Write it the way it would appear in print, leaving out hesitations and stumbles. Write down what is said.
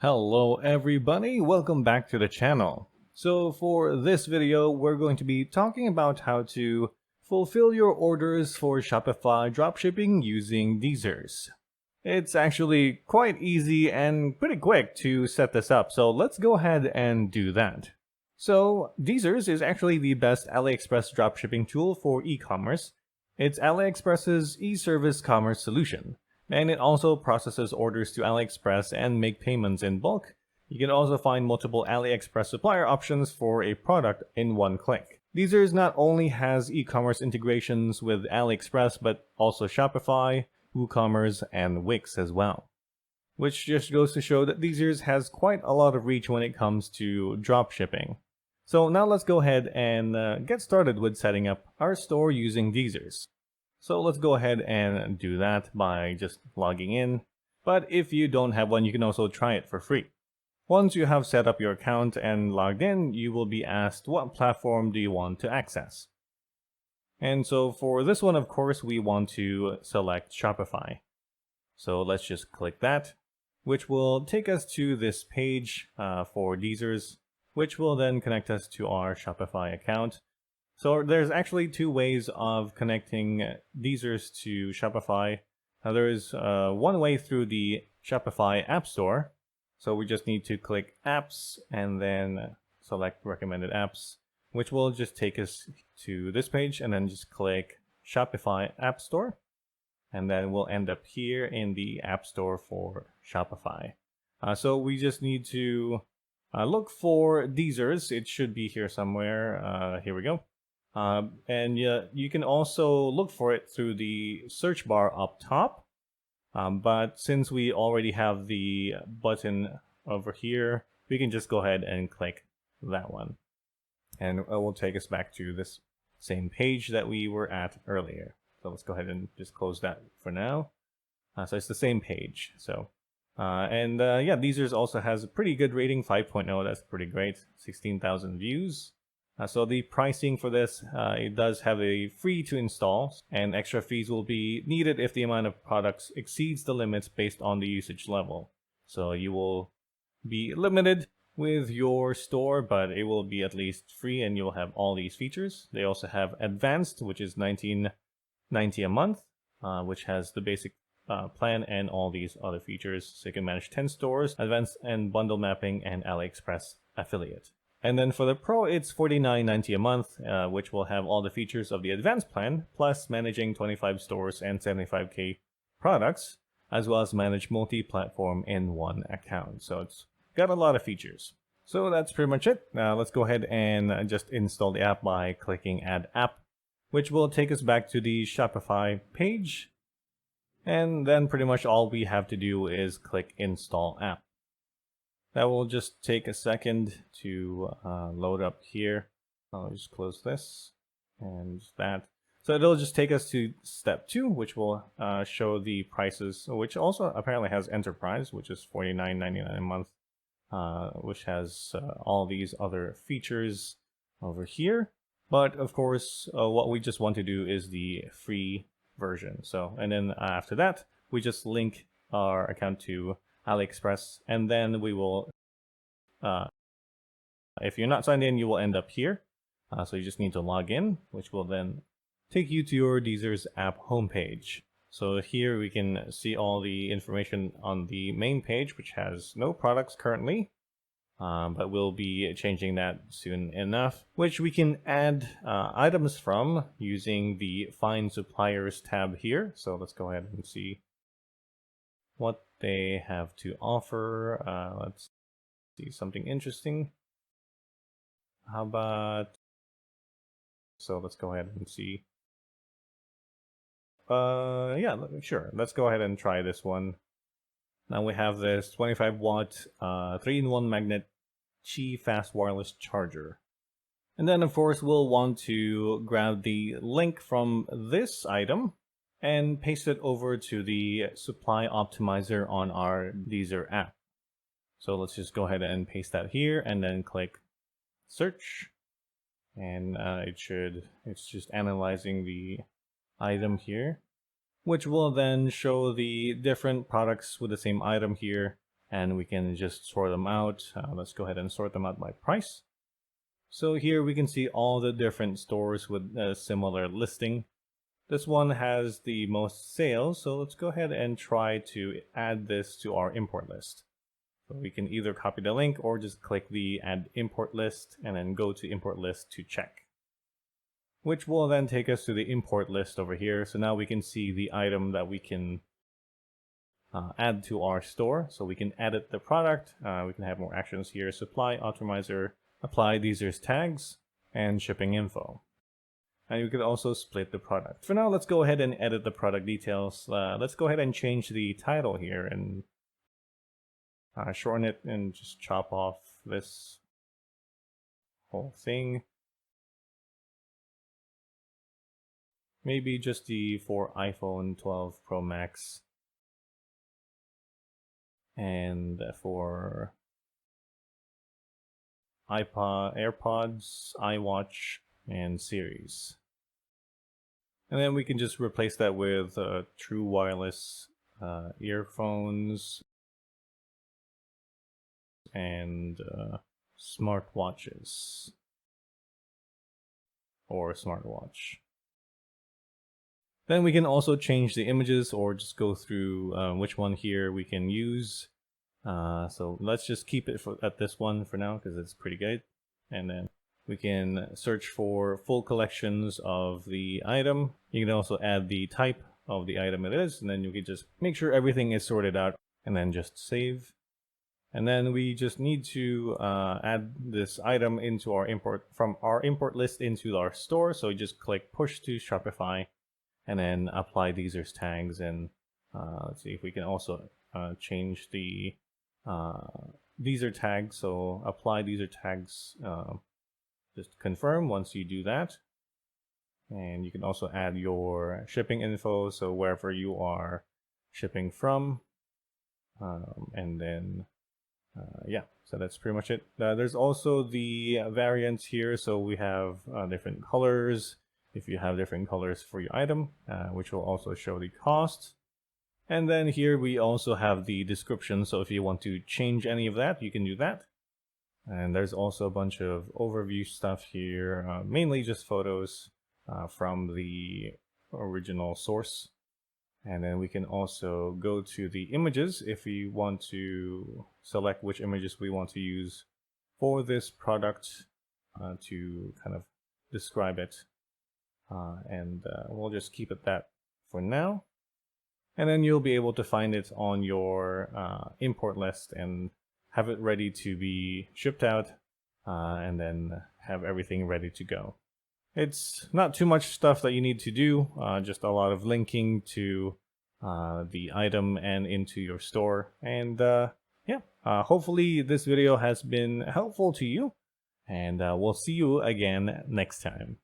Hello everybody, welcome back to the channel. So for this video, we're going to be talking about how to fulfill your orders for Shopify dropshipping using Dsers. It's actually quite easy and pretty quick to set this up, so let's go ahead and do that. So Dsers is actually the best AliExpress dropshipping tool for e-commerce. It's AliExpress's e-service commerce solution. And it also processes orders to AliExpress and make payments in bulk. You can also find multiple AliExpress supplier options for a product in one click. Dsers not only has e-commerce integrations with AliExpress, but also Shopify, WooCommerce, and Wix as well. Which just goes to show that Dsers has quite a lot of reach when it comes to dropshipping. So now let's go ahead and get started with setting up our store using Dsers. So let's go ahead and do that by just logging in. But if you don't have one, you can also try it for free. Once you have set up your account and logged in, you will be asked what platform do you want to access. And so for this one, of course, we want to select Shopify. So let's just click that, which will take us to this page for Dsers, which will then connect us to our Shopify account. So there's actually two ways of connecting Dsers to Shopify. Now there is one way through the Shopify App Store. So we just need to click Apps and then select Recommended Apps, which will just take us to this page, and then just click Shopify App Store. And then we'll end up here in the App Store for Shopify. So we just need to look for Dsers. It should be here somewhere. Here we go. And you can also look for it through the search bar up top. But since we already have the button over here, we can just go ahead and click that one. And it will take us back to this same page that we were at earlier. So let's go ahead and just close that for now. So it's the same page. So yeah, Dsers also has a pretty good rating, 5.0. That's pretty great. 16,000 views. So the pricing for this, it does have a free to install, and extra fees will be needed if the amount of products exceeds the limits based on the usage level. So you will be limited with your store, but it will be at least free and you'll have all these features. They also have advanced, which is $19.90 a month, which has the basic plan and all these other features. So you can manage 10 stores, advanced and bundle mapping, and AliExpress affiliate. And then for the Pro, it's $49.90 a month, which will have all the features of the advanced plan, plus managing 25 stores and 75K products, as well as manage multi-platform in one account. So it's got a lot of features. So that's pretty much it. Now let's go ahead and just install the app by clicking Add App, which will take us back to the Shopify page. And then pretty much all we have to do is click Install App. That will just take a second to load up here. I'll just close this and that. So it'll just take us to step 2, which will show the prices, which also apparently has Enterprise, which is $49.99 a month, which has all these other features over here. But of course, what we just want to do is the free version. So, and then after that, we just link our account to AliExpress, and then we will, if you're not signed in, you will end up here. So you just need to log in, which will then take you to your Dsers app homepage. So here we can see all the information on the main page, which has no products currently, but we'll be changing that soon enough, which we can add items from using the Find Suppliers tab here. So let's go ahead and see what they have to offer. Let's see something interesting. How about, so let's go ahead and see. Yeah, sure. Let's go ahead and try this one. Now we have this 25 watt 3-in-1 magnet Qi fast wireless charger. And then of course we'll want to grab the link from this item and paste it over to the supply optimizer on our Dser app. So let's just go ahead and paste that here and then click search. And it's just analyzing the item here, which will then show the different products with the same item here and we can just sort them out. Let's go ahead and sort them out by price. So here we can see all the different stores with a similar listing. This one has the most sales, so let's go ahead and try to add this to our import list. So we can either copy the link or just click the add import list and then go to import list to check, which will then take us to the import list over here. So now we can see the item that we can add to our store. So we can edit the product. We can have more actions here: supply optimizer, apply Dsers tags, and shipping info. And you could also split the product. For now, let's go ahead and edit the product details. Let's go ahead and change the title here and shorten it and just chop off this whole thing. Maybe just the for iPhone 12 Pro Max and for iPod, AirPods, iWatch, and Series. And then we can just replace that with true wireless earphones and smartwatches or smartwatch. Then we can also change the images or just go through which one here we can use. So let's just keep it at this one for now because it's pretty good. And then we can search for full collections of the item. You can also add the type of the item it is, and then you can just make sure everything is sorted out and then just save. And then we just need to add this item into our import from our import list into our store. So just click push to Shopify and then apply Dsers tags. And let's see if we can also change the Dsers tags. So apply Dsers tags. Just confirm once you do that. And you can also add your shipping info, so wherever you are shipping from. And then, yeah, so that's pretty much it. There's also the variants here, so we have different colors. If you have different colors for your item, which will also show the cost. And then here we also have the description, so if you want to change any of that, you can do that. And there's also a bunch of overview stuff here, mainly just photos from the original source. And then we can also go to the images if we want to select which images we want to use for this product to kind of describe it. And we'll just keep it that for now. And then you'll be able to find it on your import list and have it ready to be shipped out, and then have everything ready to go. It's not too much stuff that you need to do, just a lot of linking to the item and into your store. And yeah, hopefully this video has been helpful to you, and we'll see you again next time.